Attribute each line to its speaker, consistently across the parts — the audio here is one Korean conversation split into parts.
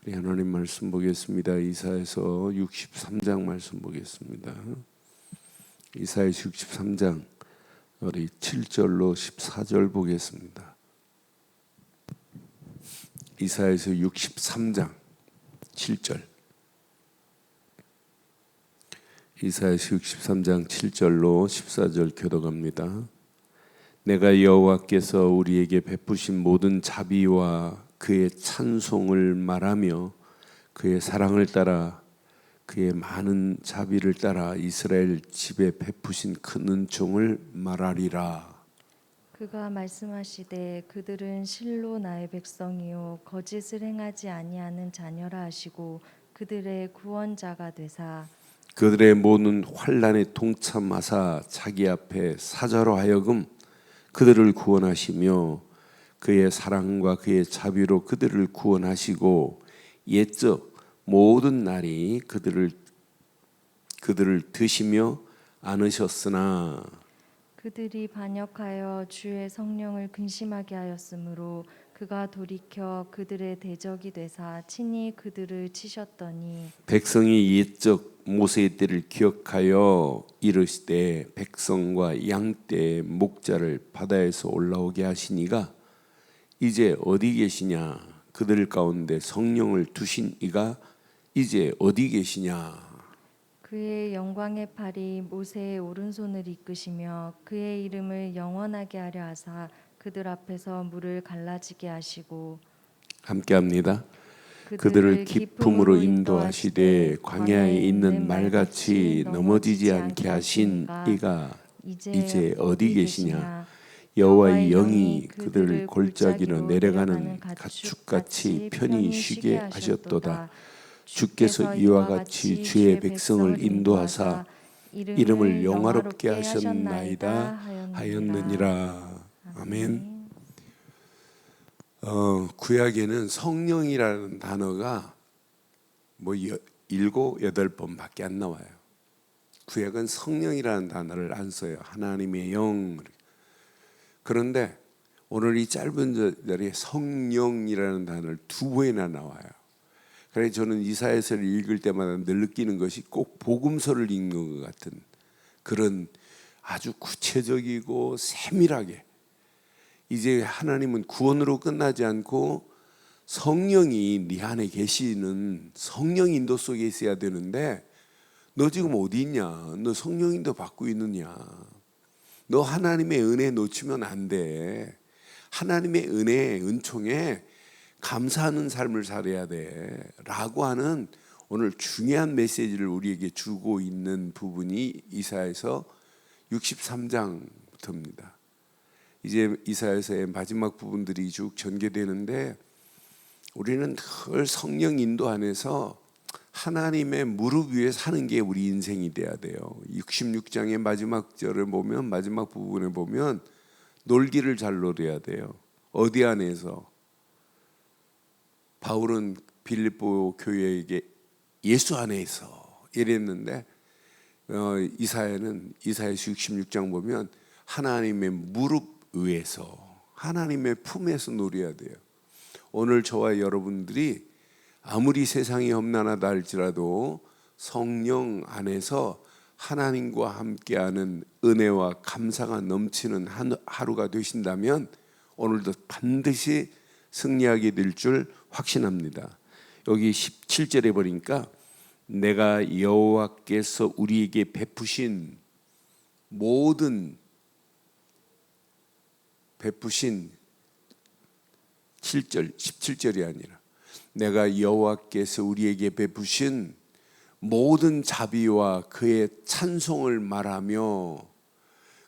Speaker 1: 우리 하나님 말씀 보겠습니다. 이사야서 63장 말씀 보겠습니다. 이사야서 63장 우리 7절로 14절 보겠습니다. 이사야서 63장 7절. 이사야서 63장 7절로 14절 교독합니다. 내가 여호와께서 우리에게 베푸신 모든 자비와 그의 찬송을 말하며 그의 사랑을 따라 그의 많은 자비를 따라 이스라엘 집에 베푸신 큰 은총을 말하리라.
Speaker 2: 그가 말씀하시되 그들은 실로 나의 백성이요 거짓을 행하지 아니하는 자녀라 하시고 그들의 구원자가 되사
Speaker 1: 그들의 모든 환난에 동참하사 자기 앞에 사자로 하여금 그들을 구원하시며 그의 사랑과 그의 자비로 그들을 구원하시고 옛적 모든 날이 그들을 드시며 안으셨으나
Speaker 2: 그들이 반역하여 주의 성령을 근심하게 하였으므로 그가 돌이켜 그들의 대적이 되사 친히 그들을 치셨더니
Speaker 1: 백성이 옛적 모세의 때를 기억하여 이르시되 백성과 양떼의 목자를 바다에서 올라오게 하시니가 이제 어디 계시냐? 그들 가운데 성령을 두신 이가 이제 어디 계시냐?
Speaker 2: 그의 영광의 팔이 모세의 오른손을 이끄시며 그의 이름을 영원하게 하려 하사 그들 앞에서 물을 갈라지게 하시고
Speaker 1: 함께합니다. 그들을 기품으로 인도하시되 광야에 있는 말같이 넘어지지 않게 하신 이가 이제 어디 계시냐? 여호와의 영이 그들을 골짜기로 내려가는 가축같이 편히 쉬게 하셨도다. 주께서 이와 같이 주의 백성을 인도하사 이름을 영화롭게 하셨나이다 하였느니라. 아멘. 구약에는 성령이라는 단어가 뭐 7, 8번밖에 안 나와요. 구약은 성령이라는 단어를 안 써요. 하나님의 영. 그런데 오늘 이 짧은 절에 성령이라는 단어를 2번이나 나와요. 그래서 저는 이사야서를 읽을 때마다 늘 느끼는 것이 꼭 복음서를 읽는 것 같은 그런 아주 구체적이고 세밀하게 이제 하나님은 구원으로 끝나지 않고 성령이 네 안에 계시는 성령 인도 속에 있어야 되는데 너 지금 어디 있냐? 너 성령 인도 받고 있느냐? 너 하나님의 은혜 놓치면 안 돼. 하나님의 은혜, 은총에 감사하는 삶을 살아야 돼 라고 하는 오늘 중요한 메시지를 우리에게 주고 있는 부분이 이사야서 63장부터입니다. 이제 이사야서의 마지막 부분들이 쭉 전개되는데 우리는 늘 성령 인도 안에서 하나님의 무릎 위에 사는 게 우리 인생이 돼야 돼요. 66장의 마지막 절을 보면 마지막 부분에 보면 놀기를 잘 놀아야 돼요. 어디 안에서? 바울은 빌립보 교회에게 예수 안에서 이랬는데 이사야서 66장 보면 하나님의 무릎 위에서 하나님의 품에서 누려야 돼요. 오늘 저와 여러분들이 아무리 세상이 험난하다 할지라도 성령 안에서 하나님과 함께하는 은혜와 감사가 넘치는 하루가 되신다면 오늘도 반드시 승리하게 될 줄 확신합니다. 여기 17절에 보니까 내가 여호와께서 우리에게 베푸신 모든 7절 17절이 아니라 내가 여호와께서 우리에게 베푸신 모든 자비와 그의 찬송을 말하며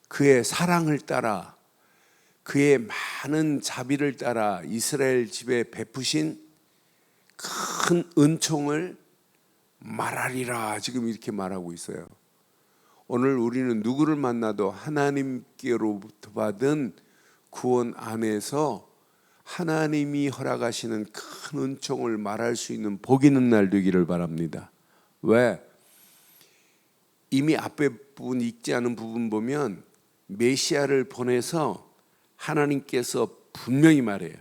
Speaker 1: 그의 사랑을 따라 그의 많은 자비를 따라 이스라엘 집에 베푸신 큰 은총을 말하리라 지금 이렇게 말하고 있어요. 오늘 우리는 누구를 만나도 하나님께로부터 받은 구원 안에서 하나님이 허락하시는 큰 은총을 말할 수 있는 복 있는 날 되기를 바랍니다. 왜? 이미 앞에 부분 읽지 않은 부분 보면 메시아를 보내서 하나님께서 분명히 말해요.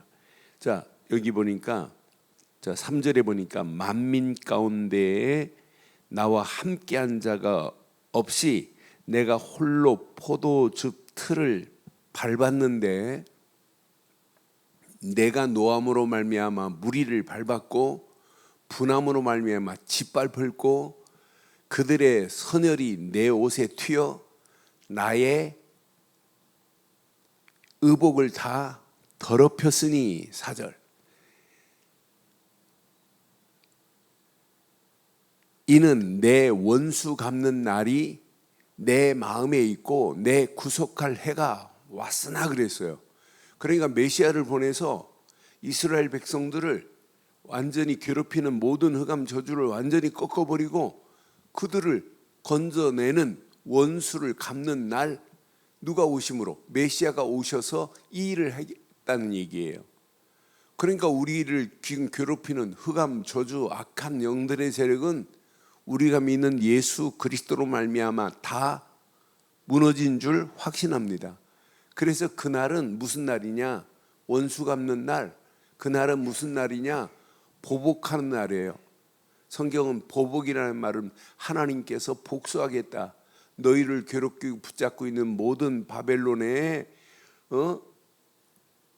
Speaker 1: 자, 여기 보니까 자, 3절에 보니까 만민 가운데에 나와 함께한 자가 없이 내가 홀로 포도즙 틀을 밟았는데 내가 노함으로 말미암아 무리를 밟았고 분함으로 말미암아 짓밟았고 그들의 선혈이 내 옷에 튀어 나의 의복을 다 더럽혔으니. 4절, 이는 내 원수 갚는 날이 내 마음에 있고 내 구속할 해가 왔으나 그랬어요. 그러니까 메시아를 보내서 이스라엘 백성들을 완전히 괴롭히는 모든 흑암 저주를 완전히 꺾어버리고 그들을 건져내는 원수를 갚는 날 누가 오심으로? 메시아가 오셔서 이 일을 하겠다는 얘기예요. 그러니까 우리를 지금 괴롭히는 흑암 저주 악한 영들의 세력은 우리가 믿는 예수 그리스도로 말미암아 다 무너진 줄 확신합니다. 그래서 그날은 무슨 날이냐? 원수 갚는 날. 그날은 무슨 날이냐? 보복하는 날이에요. 성경은 보복이라는 말은 하나님께서 복수하겠다. 너희를 괴롭게 붙잡고 있는 모든 바벨론의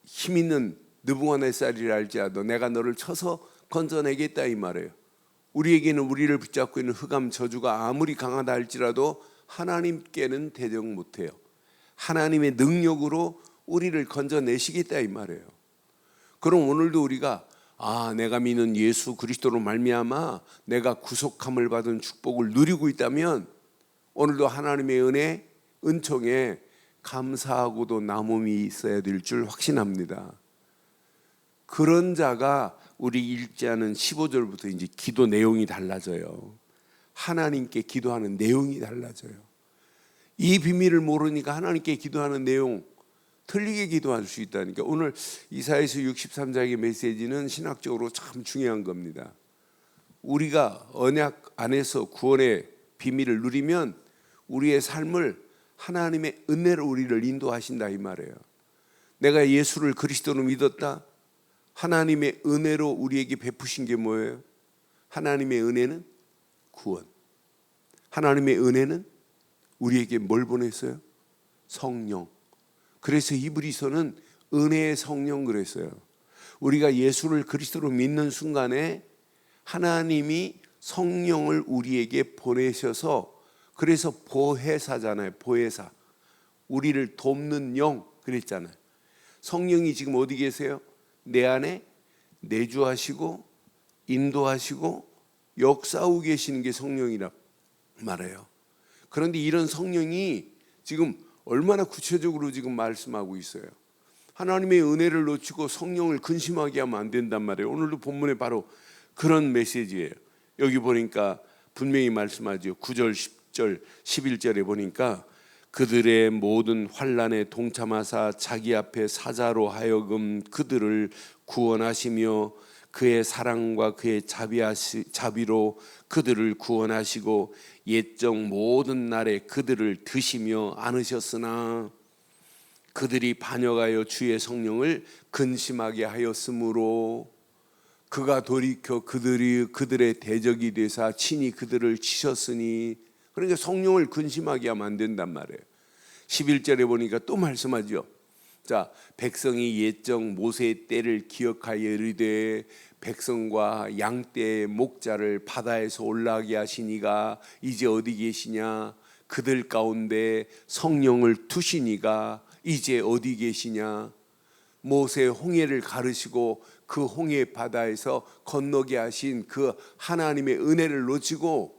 Speaker 1: 힘 있는 느부갓네살이라 할지라도 내가 너를 쳐서 건져내겠다 이 말이에요. 우리에게는 우리를 붙잡고 있는 흑암 저주가 아무리 강하다 할지라도 하나님께는 대적 못해요. 하나님의 능력으로 우리를 건져내시겠다 이 말이에요. 그럼 오늘도 우리가 내가 믿는 예수 그리스도로 말미암아 내가 구속함을 받은 축복을 누리고 있다면 오늘도 하나님의 은혜, 은총에 감사하고도 남음이 있어야 될 줄 확신합니다. 그런 자가 우리 읽지 않은 15절부터 이제 기도 내용이 달라져요. 하나님께 기도하는 내용이 달라져요. 이 비밀을 모르니까 하나님께 기도하는 내용 틀리게 기도할 수 있다니까. 오늘 이사야서 63장의 메시지는 신학적으로 참 중요한 겁니다. 우리가 언약 안에서 구원의 비밀을 누리면 우리의 삶을 하나님의 은혜로 우리를 인도하신다 이 말이에요. 내가 예수를 그리스도로 믿었다. 하나님의 은혜로 우리에게 베푸신 게 뭐예요? 하나님의 은혜는 구원. 하나님의 은혜는 우리에게 뭘 보냈어요? 성령. 그래서 히브리서는 은혜의 성령 그랬어요. 우리가 예수를 그리스도로 믿는 순간에 하나님이 성령을 우리에게 보내셔서, 그래서 보혜사잖아요. 보혜사. 우리를 돕는 영 그랬잖아요. 성령이 지금 어디 계세요? 내 안에 내주하시고 인도하시고 역사하고 계시는 게 성령이라 말해요. 그런데 이런 성령이 지금 얼마나 구체적으로 지금 말씀하고 있어요. 하나님의 은혜를 놓치고 성령을 근심하게 하면 안 된단 말이에요. 오늘도 본문에 바로 그런 메시지예요. 여기 보니까 분명히 말씀하죠. 9절, 10절, 11절에 보니까 그들의 모든 환난에 동참하사 자기 앞에 사자로 하여금 그들을 구원하시며 그의 사랑과 그의 자비로 그들을 구원하시고 옛적 모든 날에 그들을 드시며 안으셨으나 그들이 반역하여 주의 성령을 근심하게 하였으므로 그가 돌이켜 그들의 대적이 되사 친히 그들을 치셨으니. 그러니까 성령을 근심하게 하면 안 된단 말이에요. 11절에 보니까 또 말씀하죠. 자, 백성이 옛적 모세의 때를 기억하여 이르되 백성과 양떼의 목자를 바다에서 올라가게 하시니가 이제 어디 계시냐? 그들 가운데 성령을 두시니가 이제 어디 계시냐? 모세 홍해를 가르시고 그 홍해 바다에서 건너게 하신 그 하나님의 은혜를 놓치고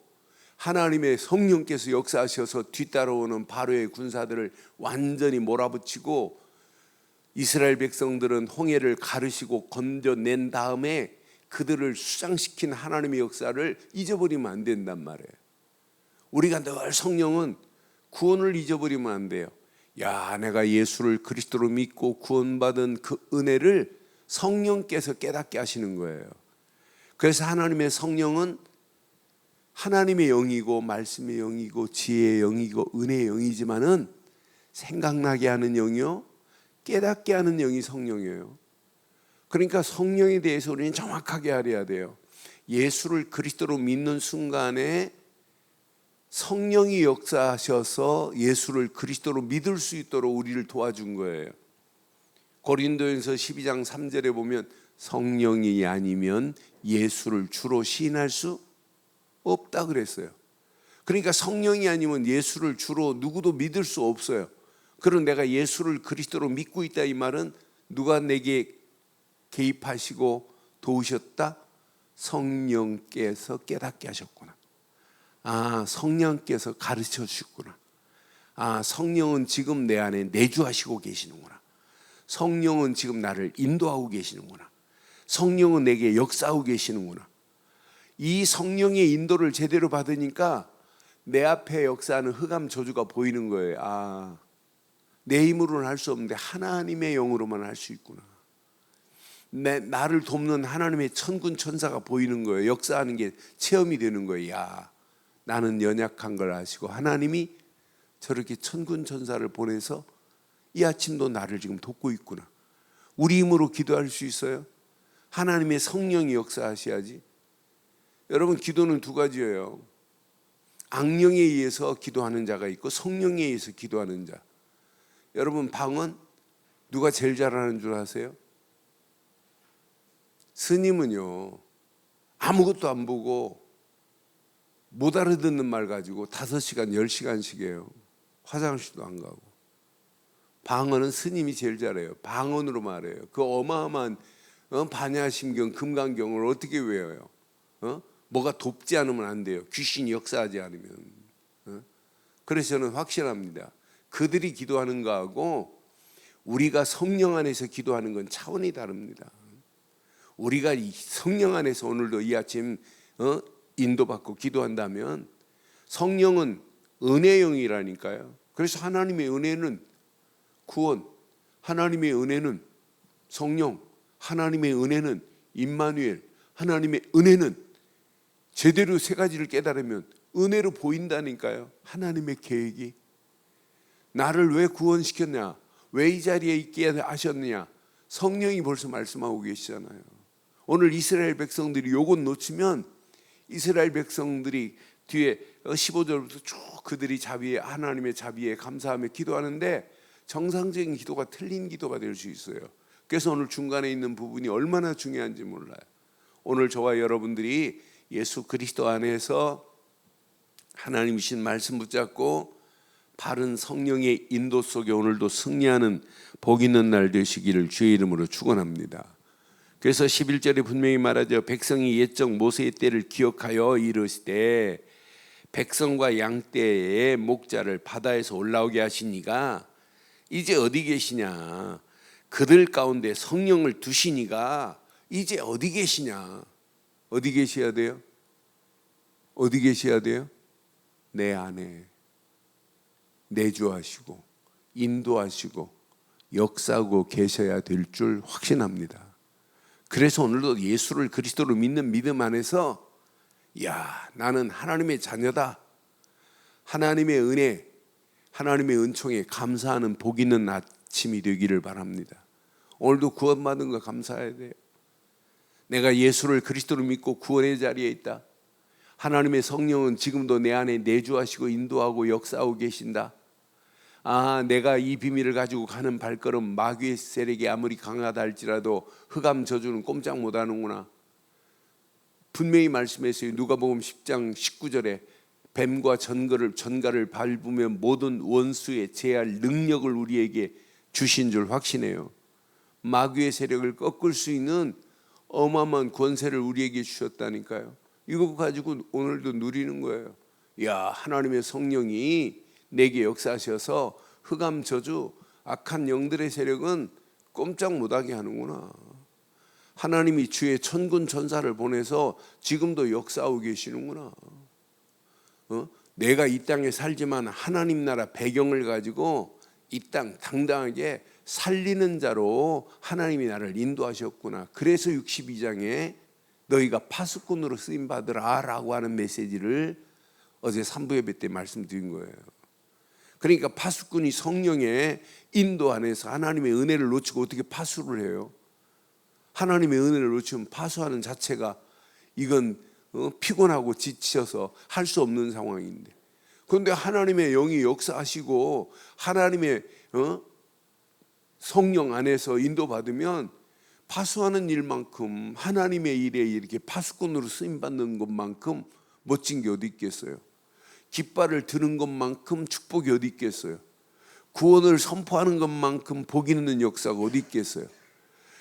Speaker 1: 하나님의 성령께서 역사하셔서 뒤따라오는 바로의 군사들을 완전히 몰아붙이고 이스라엘 백성들은 홍해를 가르시고 건져낸 다음에 그들을 수장시킨 하나님의 역사를 잊어버리면 안 된단 말이에요. 우리가 늘 성령은 구원을 잊어버리면 안 돼요. 야, 내가 예수를 그리스도로 믿고 구원받은 그 은혜를 성령께서 깨닫게 하시는 거예요. 그래서 하나님의 성령은 하나님의 영이고 말씀의 영이고 지혜의 영이고 은혜의 영이지만은 생각나게 하는 영이요 깨닫게 하는 영이 성령이에요. 그러니까 성령에 대해서 우리는 정확하게 알아야 돼요. 예수를 그리스도로 믿는 순간에 성령이 역사하셔서 예수를 그리스도로 믿을 수 있도록 우리를 도와준 거예요. 고린도전서 12장 3절에 보면 성령이 아니면 예수를 주로 시인할 수 없다 그랬어요. 그러니까 성령이 아니면 예수를 주로 누구도 믿을 수 없어요. 그럼 내가 예수를 그리스도로 믿고 있다 이 말은 누가 내게 개입하시고 도우셨다? 성령께서 깨닫게 하셨구나. 아, 성령께서 가르쳐 주셨구나. 아, 성령은 지금 내 안에 내주하시고 계시는구나. 성령은 지금 나를 인도하고 계시는구나. 성령은 내게 역사하고 계시는구나. 이 성령의 인도를 제대로 받으니까 내 앞에 역사하는 흑암 저주가 보이는 거예요. 아, 내 힘으로는 할 수 없는데 하나님의 영으로만 할 수 있구나. 나를 돕는 하나님의 천군 천사가 보이는 거예요. 역사하는 게 체험이 되는 거예요. 야, 나는 연약한 걸 아시고 하나님이 저렇게 천군 천사를 보내서 이 아침도 나를 지금 돕고 있구나. 우리 힘으로 기도할 수 있어요? 하나님의 성령이 역사하셔야지. 여러분, 기도는 두 가지예요. 악령에 의해서 기도하는 자가 있고 성령에 의해서 기도하는 자. 여러분, 방언 누가 제일 잘하는 줄 아세요? 스님은요, 아무것도 안 보고 못 알아듣는 말 가지고 5시간 10시간씩 해요. 화장실도 안 가고. 방언은 스님이 제일 잘해요. 방언으로 말해요. 그 어마어마한 반야심경, 금강경을 어떻게 외워요? 뭐가 돕지 않으면 안 돼요. 귀신이 역사하지 않으면. 그래서 저는 확신합니다. 그들이 기도하는 거하고 우리가 성령 안에서 기도하는 건 차원이 다릅니다. 우리가 이 성령 안에서 오늘도 이 아침 인도받고 기도한다면 성령은 은혜의 영이라니까요. 그래서 하나님의 은혜는 구원, 하나님의 은혜는 성령, 하나님의 은혜는 임마누엘, 하나님의 은혜는 제대로 세 가지를 깨달으면 은혜로 보인다니까요. 하나님의 계획이 나를 왜 구원시켰냐, 왜 이 자리에 있게 하셨느냐, 성령이 벌써 말씀하고 계시잖아요. 오늘 이스라엘 백성들이 요것 놓치면 이스라엘 백성들이 뒤에 15절부터 쭉 그들이 자비에 하나님의 자비에 감사하며 기도하는데 정상적인 기도가 틀린 기도가 될 수 있어요. 그래서 오늘 중간에 있는 부분이 얼마나 중요한지 몰라요. 오늘 저와 여러분들이 예수 그리스도 안에서 하나님이신 말씀 붙잡고 바른 성령의 인도 속에 오늘도 승리하는 복 있는 날 되시기를 주의 이름으로 축원합니다. 그래서 11절에 분명히 말하죠. 백성이 옛적 모세의 때를 기억하여 이르시되 백성과 양떼의 목자를 바다에서 올라오게 하시니가 이제 어디 계시냐. 그들 가운데 성령을 두시니가 이제 어디 계시냐. 어디 계셔야 돼요? 어디 계셔야 돼요? 내 안에 내주하시고 인도하시고 역사하고 계셔야 될 줄 확신합니다. 그래서 오늘도 예수를 그리스도로 믿는 믿음 안에서 야, 나는 하나님의 자녀다. 하나님의 은혜, 하나님의 은총에 감사하는 복 있는 아침이 되기를 바랍니다. 오늘도 구원받은 거 감사해야 돼요. 내가 예수를 그리스도로 믿고 구원의 자리에 있다. 하나님의 성령은 지금도 내 안에 내주하시고 인도하고 역사하고 계신다. 아, 내가 이 비밀을 가지고 가는 발걸음 마귀의 세력이 아무리 강하다 할지라도 흑암 저주는 꼼짝 못하는구나. 분명히 말씀했어요. 누가복음 10장 19절에 뱀과 전갈을 밟으면 모든 원수의 제할 능력을 우리에게 주신 줄 확신해요. 마귀의 세력을 꺾을 수 있는 어마어마한 권세를 우리에게 주셨다니까요. 이거 가지고 오늘도 누리는 거예요. 야, 하나님의 성령이 내게 역사하셔서 흑암 저주, 악한 영들의 세력은 꼼짝 못하게 하는구나. 하나님이 주의 천군 천사를 보내서 지금도 역사하고 계시는구나. 내가 이 땅에 살지만 하나님 나라 배경을 가지고 이 땅 당당하게 살리는 자로 하나님이 나를 인도하셨구나. 그래서 62장에 너희가 파수꾼으로 쓰임받으라 라고 하는 메시지를 어제 3부 예배 때 말씀드린 거예요. 그러니까 파수꾼이 성령의 인도 안에서 하나님의 은혜를 놓치고 어떻게 파수를 해요? 하나님의 은혜를 놓치면 파수하는 자체가 이건 피곤하고 지쳐서 할 수 없는 상황인데, 그런데 하나님의 영이 역사하시고 하나님의 성령 안에서 인도받으면 파수하는 일만큼, 하나님의 일에 이렇게 파수꾼으로 쓰임받는 것만큼 멋진 게 어디 있겠어요? 깃발을 드는 것만큼 축복이 어디 있겠어요? 구원을 선포하는 것만큼 복 있는 역사가 어디 있겠어요?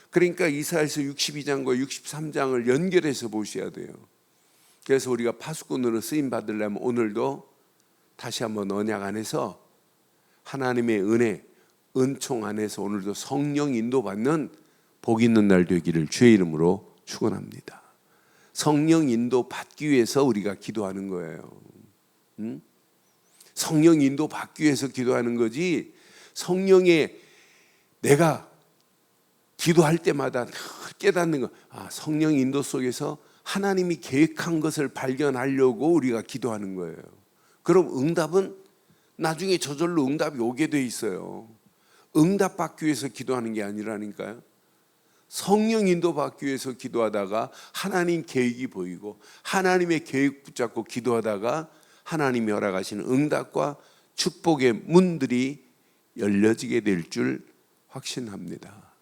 Speaker 1: 그러니까 이사야서 62장과 63장을 연결해서 보셔야 돼요. 그래서 우리가 파수꾼으로 쓰임 받으려면 오늘도 다시 한번 언약 안에서 하나님의 은혜, 은총 안에서 오늘도 성령 인도받는 복 있는 날 되기를 주의 이름으로 축원합니다. 성령 인도 받기 위해서 우리가 기도하는 거예요. 성령 인도 받기 위해서 기도하는 거지, 성령의 내가 기도할 때마다 늘 깨닫는 거, 성령 인도 속에서 하나님이 계획한 것을 발견하려고 우리가 기도하는 거예요. 그럼 응답은 나중에 저절로 응답이 오게 돼 있어요. 응답 받기 위해서 기도하는 게 아니라니까요. 성령 인도 받기 위해서 기도하다가 하나님 계획이 보이고 하나님의 계획 붙잡고 기도하다가 하나님이 허락하시는 응답과 축복의 문들이 열려지게 될 줄 확신합니다.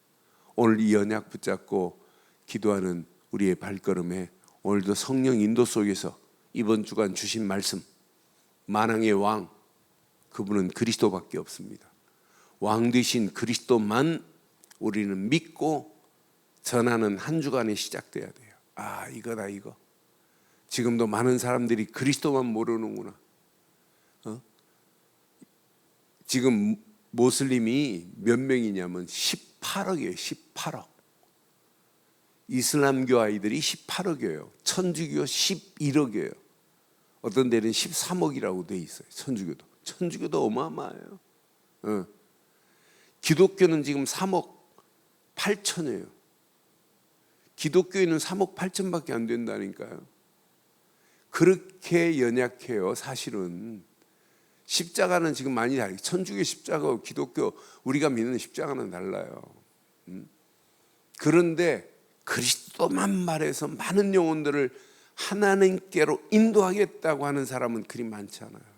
Speaker 1: 오늘 이 언약 붙잡고 기도하는 우리의 발걸음에 오늘도 성령 인도 속에서 이번 주간 주신 말씀, 만왕의 왕, 그분은 그리스도밖에 없습니다. 왕 되신 그리스도만 우리는 믿고 전하는 한 주간이 시작돼야 돼요. 이거다 이거. 지금도 많은 사람들이 그리스도만 모르는구나. 지금 모슬림이 몇 명이냐면 18억이에요. 18억. 이슬람교 아이들이 18억이에요. 천주교 11억이에요. 어떤 데는 13억이라고 돼 있어요. 천주교도 어마어마해요. 기독교는 지금 3억 8천이에요. 기독교인은 3억 8천밖에 안 된다니까요. 그렇게 연약해요. 사실은 십자가는 지금 많이 달라요. 천주교 십자가와 기독교 우리가 믿는 십자가는 달라요. 그런데 그리스도만 말해서 많은 영혼들을 하나님께로 인도하겠다고 하는 사람은 그리 많지 않아요.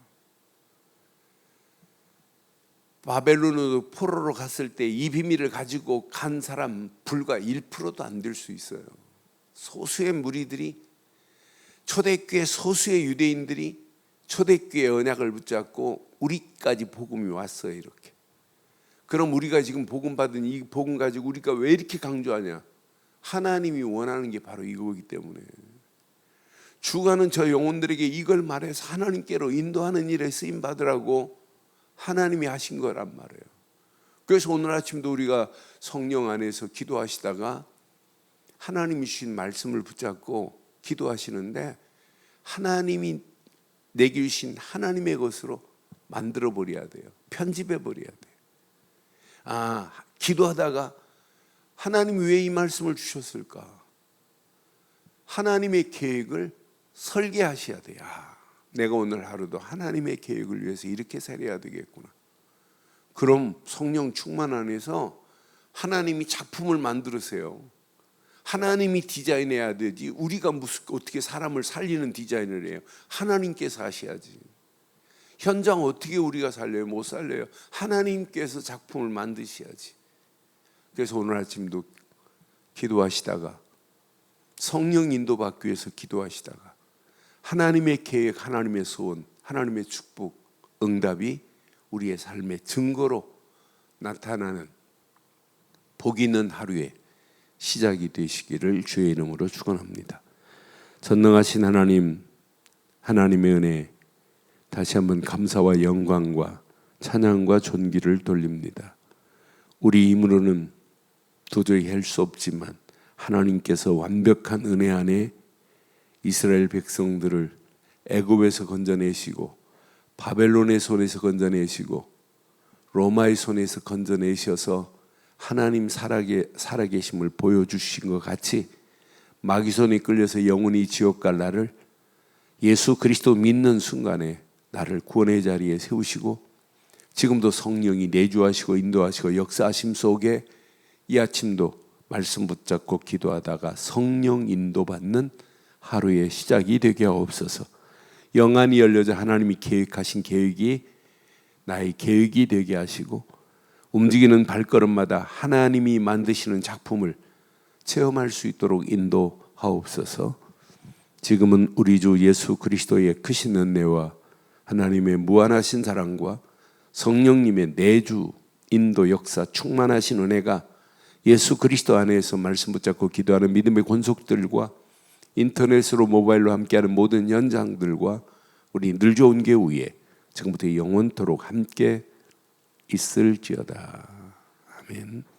Speaker 1: 바벨론으로 포로로 갔을 때 이 비밀을 가지고 간 사람 불과 1%도 안 될 수 있어요. 소수의 무리들이, 초대교회 소수의 유대인들이 초대교회 언약을 붙잡고 우리까지 복음이 왔어요. 이렇게. 그럼 우리가 지금 복음 받은 이 복음 가지고 우리가 왜 이렇게 강조하냐? 하나님이 원하는 게 바로 이거기 때문에. 주가는 저 영혼들에게 이걸 말해서 하나님께로 인도하는 일에 쓰임 받으라고 하나님이 하신 거란 말이에요. 그래서 오늘 아침도 우리가 성령 안에서 기도하시다가 하나님이 주신 말씀을 붙잡고 기도하시는데 하나님이 내게 주신 하나님의 것으로 만들어 버려야 돼요. 편집해 버려야 돼요. 기도하다가 하나님이 왜 이 말씀을 주셨을까? 하나님의 계획을 설계하셔야 돼요. 내가 오늘 하루도 하나님의 계획을 위해서 이렇게 살아야 되겠구나. 그럼 성령 충만 안에서 하나님이 작품을 만들으세요. 하나님이 디자인해야 되지 우리가 어떻게 사람을 살리는 디자인을 해요. 하나님께서 하셔야지. 현장 어떻게 우리가 살려요? 못 살려요. 하나님께서 작품을 만드셔야지. 그래서 오늘 아침도 기도하시다가 성령 인도 받기 위해서 기도하시다가 하나님의 계획, 하나님의 소원, 하나님의 축복, 응답이 우리의 삶의 증거로 나타나는 복 있는 하루에 시작이 되시기를 주의 이름으로 축원합니다. 전능하신 하나님, 하나님의 은혜 다시 한번 감사와 영광과 찬양과 존귀를 돌립니다. 우리 힘으로는 도저히 할 수 없지만 하나님께서 완벽한 은혜 안에 이스라엘 백성들을 애굽에서 건져내시고 바벨론의 손에서 건져내시고 로마의 손에서 건져내셔서 하나님 살아계심을 보여주신 것 같이 마귀 손에 끌려서 영원히 지옥 갈 나를 예수 그리스도 믿는 순간에 나를 구원의 자리에 세우시고 지금도 성령이 내주하시고 인도하시고 역사하심 속에 이 아침도 말씀 붙잡고 기도하다가 성령 인도받는 하루의 시작이 되게 하옵소서. 영안이 열려져 하나님이 계획하신 계획이 나의 계획이 되게 하시고 움직이는 발걸음마다 하나님이 만드시는 작품을 체험할 수 있도록 인도하옵소서. 지금은 우리 주 예수 그리스도의 크신 은혜와 하나님의 무한하신 사랑과 성령님의 내주 인도 역사 충만하신 은혜가 예수 그리스도 안에서 말씀 붙잡고 기도하는 믿음의 권속들과 인터넷으로 모바일로 함께하는 모든 현장들과 우리 늘 좋은 교회 지금부터 영원토록 함께 있을지어다. 아멘.